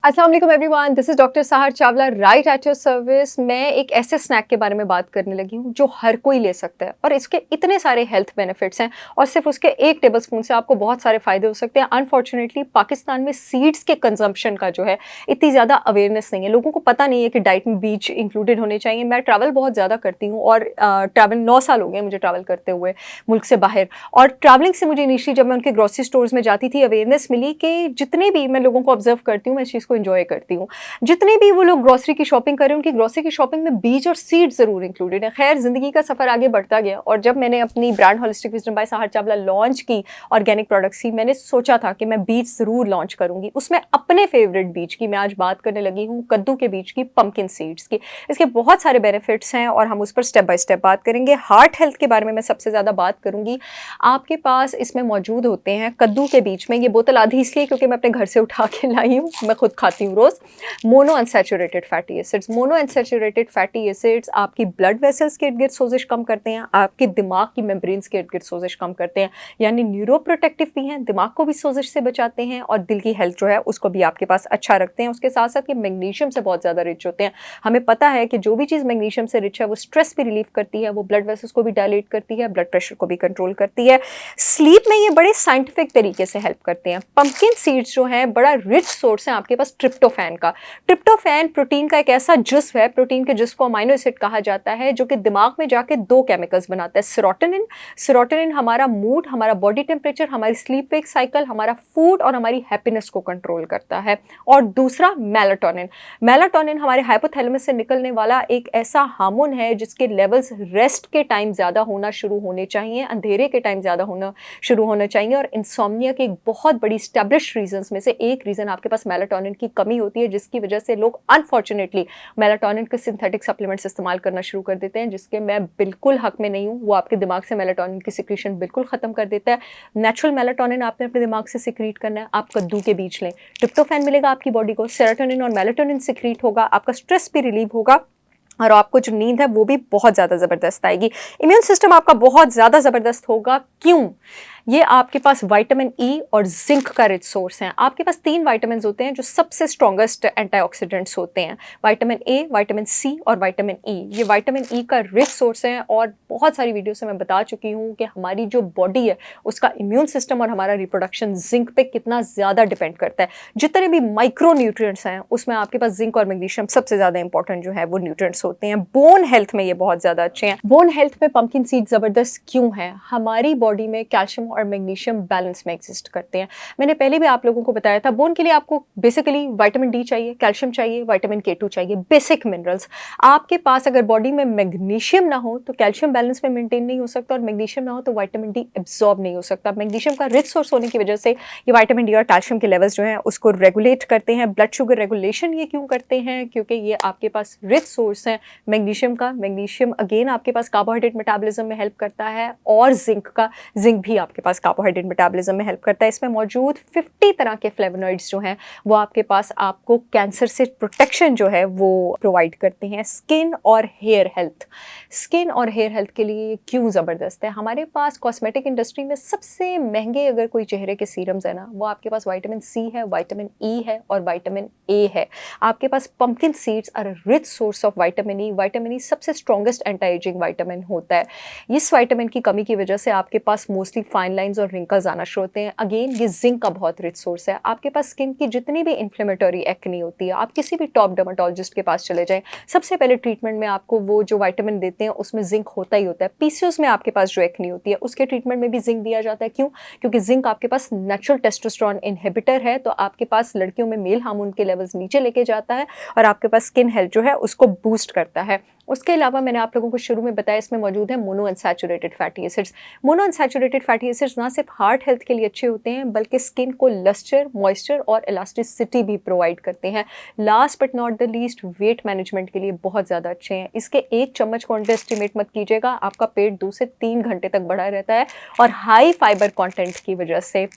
अस्सलाम वालेकुम everyone, this is doctor सहर Chawla right at your service. मैं एक ऐसे स्नैक के बारे में बात करने लगी हूँ जो हर कोई ले सकता है और इसके इतने सारे हेल्थ बेनिफिट्स हैं और सिर्फ उसके एक टेबल स्पून से आपको बहुत सारे फ़ायदे हो सकते हैं। अनफॉर्चुनेटली पाकिस्तान में सीड्स के कंजम्पशन का जो है इतनी ज़्यादा अवेयरनेस नहीं है, लोगों को पता नहीं है कि डाइट में बीज इंक्लूडेड होने चाहिए। मैं ट्रैवल बहुत ज़्यादा करती हूँ और ट्रैवल 9 साल हो गए मुझे ट्रैवल करते हुए मुल्क से बाहर। और ट्रैवलिंग से मुझे इनिशियली जब मैं उनके ग्रोसरी स्टोर्स में जाती थी अवेयरनेस मिली कि जितने भी मैं लोगों को ऑब्जर्व करती हूँ मैं इस चीज़ को एंजॉय करती हूँ, जितने भी वो लोग ग्रोसरी की शॉपिंग कर रहे हैं उनकी ग्रोसरी की शॉपिंग में बीज और सीड जरूर इंक्लूडेड है। खैर जिंदगी का सफर आगे बढ़ता गया और जब मैंने अपनी ब्रांड होलिस्टिक विजडम बाय सहर चावला लॉन्च की ऑर्गेनिक प्रोडक्ट्स की, मैंने सोचा था कि मैं बीज जरूर लॉन्च करूंगी, उसमें अपने फेवरेट बीज की मैं आज बात करने लगी हूँ, कद्दू के बीज की, पंपकिन सीड्स की। इसके बहुत सारे बेनिफिट्स हैं और हम उस पर स्टेप बाय स्टेप बात करेंगे। हार्ट हेल्थ के बारे में मैं सबसे ज्यादा बात करूंगी। आपके पास इसमें मौजूद होते हैं कद्दू के बीज में, ये बोतल आधी इसलिए क्योंकि मैं अपने घर से उठा के लाई हूँ, मैं खुद खाती हूँ रोज। Mono unsaturated fatty acids, mono unsaturated fatty acids आपकी ब्लड वेसल्स के इर्द गिर्द सोजिश कम करते हैं, आपके दिमाग की मेम्ब्रेन्स के इर्द गिर्द सोजिश कम करते हैं, यानी न्यूरोप्रोटेक्टिव भी हैं, दिमाग को भी सोजिश से बचाते हैं और दिल की हेल्थ जो है उसको भी आपके पास अच्छा रखते हैं। उसके साथ साथ ये मैग्नीशियम से बहुत ज़्यादा रिच होते हैं। हमें पता है कि जो भी चीज़ मैग्नीशियम से रिच है वो स्ट्रेस भी रिलीव करती है, वो ब्लड वेसल्स को भी डायलेट करती है, ब्लड प्रेशर को भी कंट्रोल करती है। स्लीप में ये बड़े साइंटिफिक तरीके से हेल्प करते हैं। पंपकिन सीड्स जो हैं बड़ा रिच सोर्स है आपके पास ट्रिप्टोफैन का। ट्रिप्टोफैन प्रोटीन का एक ऐसा जुस्व है, प्रोटीन के जुस्व को अमाइनो एसिड कहा जाता है, जो कि दिमाग में जाके दो केमिकल्स बनाता है। सेरोटोनिन, सेरोटोनिन हमारा मूड, हमारा बॉडी टेम्परेचर, हमारी स्लीप वेक साइकिल, हमारा फूड और हमारी हैप्पीनेस को कंट्रोल करता है। और दूसरा मेलाटोनिन, मेलाटोनिन हमारे हाइपोथैलेमस से निकलने वाला एक ऐसा हार्मोन है जिसके लेवल्स रेस्ट के टाइम ज़्यादा होना शुरू होने चाहिए, अंधेरे के टाइम ज़्यादा होना शुरू होना चाहिए। और इंसोम्निया के एक बहुत बड़ी स्टैब्लिश्ड रीजंस में से एक रीज़न आपके पास मेलाटोनिन की कमी होती है, जिसकी वजह से लोग अनफॉर्चुनेटली मेलाटोनिन के सिंथेटिक सप्लीमेंट्स इस्तेमाल करना शुरू कर देते हैं, जिसके मैं बिल्कुल हक में नहीं हूँ। वो आपके दिमाग से मेलाटोनिन की सिक्रीशन बिल्कुल ख़त्म कर देता है। नेचुरल मेलाटोनिन आपने अपने दिमाग से सिक्रीट करना है। आप कद्दू के बीज लें, ट्रिप्टोफैन मिलेगा आपकी बॉडी को, सेरोटोनिन और मेलाटोनिन सिक्रीट होगा, आपका स्ट्रेस भी रिलीव होगा और आपको जो नींद है वो भी बहुत ज़्यादा ज़बरदस्त आएगी। इम्यून सिस्टम आपका बहुत ज़्यादा ज़बरदस्त होगा। क्यों? ये आपके पास विटामिन ई और जिंक का रिच सोर्स है। आपके पास 3 विटामिन होते हैं जो सबसे स्ट्रॉन्गेस्ट एंटीऑक्सीडेंट्स होते हैं, विटामिन ए, विटामिन सी और विटामिन ई। ये विटामिन ई का रिच सोर्स है और बहुत सारी वीडियो से मैं बता चुकी हूँ कि हमारी जो बॉडी है उसका इम्यून सिस्टम और हमारा रिप्रोडक्शन जिंक पे कितना ज़्यादा डिपेंड करता है। जितने भी माइक्रो न्यूट्रिएंट्स हैं उसमें आपके पास जिंक और मैग्नीशियम सबसे ज़्यादा इंपॉर्टेंट जो है वो न्यूट्रिएंट्स होते हैं। बोन हेल्थ में ये बहुत ज़्यादा अच्छे हैं। बोन हेल्थ में पंपकिन सीड ज़बरदस्त क्यों है? हमारी बॉडी में कैल्शियम और मैग्नीशियम बैलेंस में एग्जिस्ट करते हैं। मैंने पहले भी आप लोगों को बताया था, बोन के लिए आपको बेसिकली विटामिन डी चाहिए, कैल्शियम चाहिए, विटामिन के 2 चाहिए, बेसिक मिनरल्स। आपके पास अगर बॉडी में मैग्नीशियम ना हो तो कैल्शियम बैलेंस में मेंटेन नहीं हो सकता और मैग्नीशियम ना हो तो विटामिन डी एब्जॉर्ब नहीं हो सकता। मैग्नीशियम का रिच सोर्स होने की वजह से ये विटामिन डी और कैल्शियम के लेवल्स जो हैं उसको रेगुलेट करते हैं। ब्लड शुगर रेगुलेशन ये क्यों करते हैं? क्योंकि ये आपके पास रिच सोर्स है मैग्नीशियम का। मैग्नीशियम अगेन आपके पास कार्बोहाइड्रेट मेटाबॉलिज्म में हेल्प करता है और जिंक का, जिंक भी आपके पास कार्बोहाइड्रेट मेटाबॉलिज्म में हेल्प करता है। इसमें मौजूद 50 तरह के फ्लेवोनॉइड्स जो हैं वो आपके पास आपको कैंसर से प्रोटेक्शन जो है वो प्रोवाइड करते हैं। स्किन और हेयर हेल्थ, स्किन और हेयर हेल्थ के लिए क्यों ज़बरदस्त है? हमारे पास कॉस्मेटिक इंडस्ट्री में सबसे महंगे अगर कोई चेहरे के सीरम्स है ना, वो आपके पास विटामिन सी है, विटामिन ई है और विटामिन ए है। आपके पास pumpkin seeds are rich source of vitamin E. Vitamin E सबसे स्ट्रॉन्गेस्ट एंटी एजिंग विटामिन होता है। इस विटामिन की कमी की वजह से आपके पास मोस्टली फाइन लाइंस और रिंकल्स आना शुरू होते हैं। अगेन ये जिंक का बहुत रिच सोर्स है। आपके पास स्किन की जितनी भी इन्फ्लेमेटरी एक्ने होती है, आप किसी भी टॉप डर्मेटोलॉजिस्ट के पास चले जाएं, सबसे पहले ट्रीटमेंट में आपको वो जो विटामिन देते हैं उसमें जिंक होता ही होता है। पीसीओएस में आपके पास जो एक्ने होती है उसके ट्रीटमेंट में भी जिंक दिया जाता है। क्यों? क्योंकि जिंक आपके पास नेचुरल टेस्टोस्टेरोन इनहिबिटर है, तो आपके पास लड़कियों में मेल हार्मोन के लेवल्स नीचे लेके जाता है और आपके पास स्किन हेल्थ जो है उसको बूस्ट करता है। उसके अलावा मैंने आप लोगों को शुरू में बताया इसमें मौजूद है mono unsaturated fatty acids. Mono unsaturated fatty acids ना सिर्फ हार्ट हेल्थ के लिए अच्छे होते हैं बल्कि स्किन को लस्टर, मॉइस्चर और इलास्टिसिटी भी प्रोवाइड करते हैं। Last but not the least, weight management के लिए बहुत ज़्यादा अच्छे हैं। इसके एक चम्मच को अंडर एस्टिमेट मत कीजिएगा, आपका पेट 2 से 3 घंटे तक बढ़ा रहता है और हाई फाइबर कॉन्टेंट की वजह से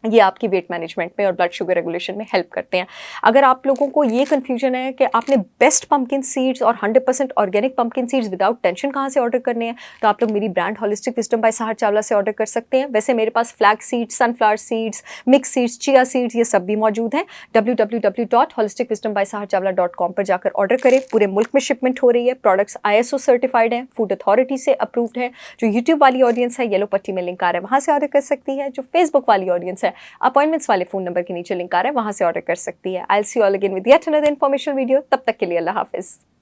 ये आपकी वेट मैनेजमेंट में और ब्लड शुगर रेगुलेशन में हेल्प करते हैं। अगर आप लोगों को ये कन्फ्यूजन है कि आपने बेस्ट पंपकिन सीड्स और 100% organic pumpkin seeds without tension कहाँ से ऑर्डर करने हैं, तो आप लोग मेरी ब्रांड होलिस्टिक विजडम बाय सहर चावला से ऑर्डर कर सकते हैं। वैसे मेरे पास flax seeds, sunflower seeds, mix seeds, chia seeds, ये सब भी मौजूद हैं। www.holisticwisdombysaharchavla.com पर जाकर ऑर्डर करें। पूरे मुल्क में शिपमेंट हो रही है। प्रोडक्ट्स ISO सर्टिफाइड हैं, फूड अथॉरिटी से अप्रूव्ड है। जो यूट्यूब वाली ऑडियंस है, येलो पट्टी में लिंक आ रहा है, वहाँ से ऑर्डर कर सकती है। जो फेसबुक वाली ऑडियंस है, अपॉइंटमेंट्स वाले फोन नंबर के नीचे लिंक आ रहा है, वहां से ऑर्डर कर सकती है। I will see you all again with yet another information video. तब तक के लिए अल्लाह हाफिज।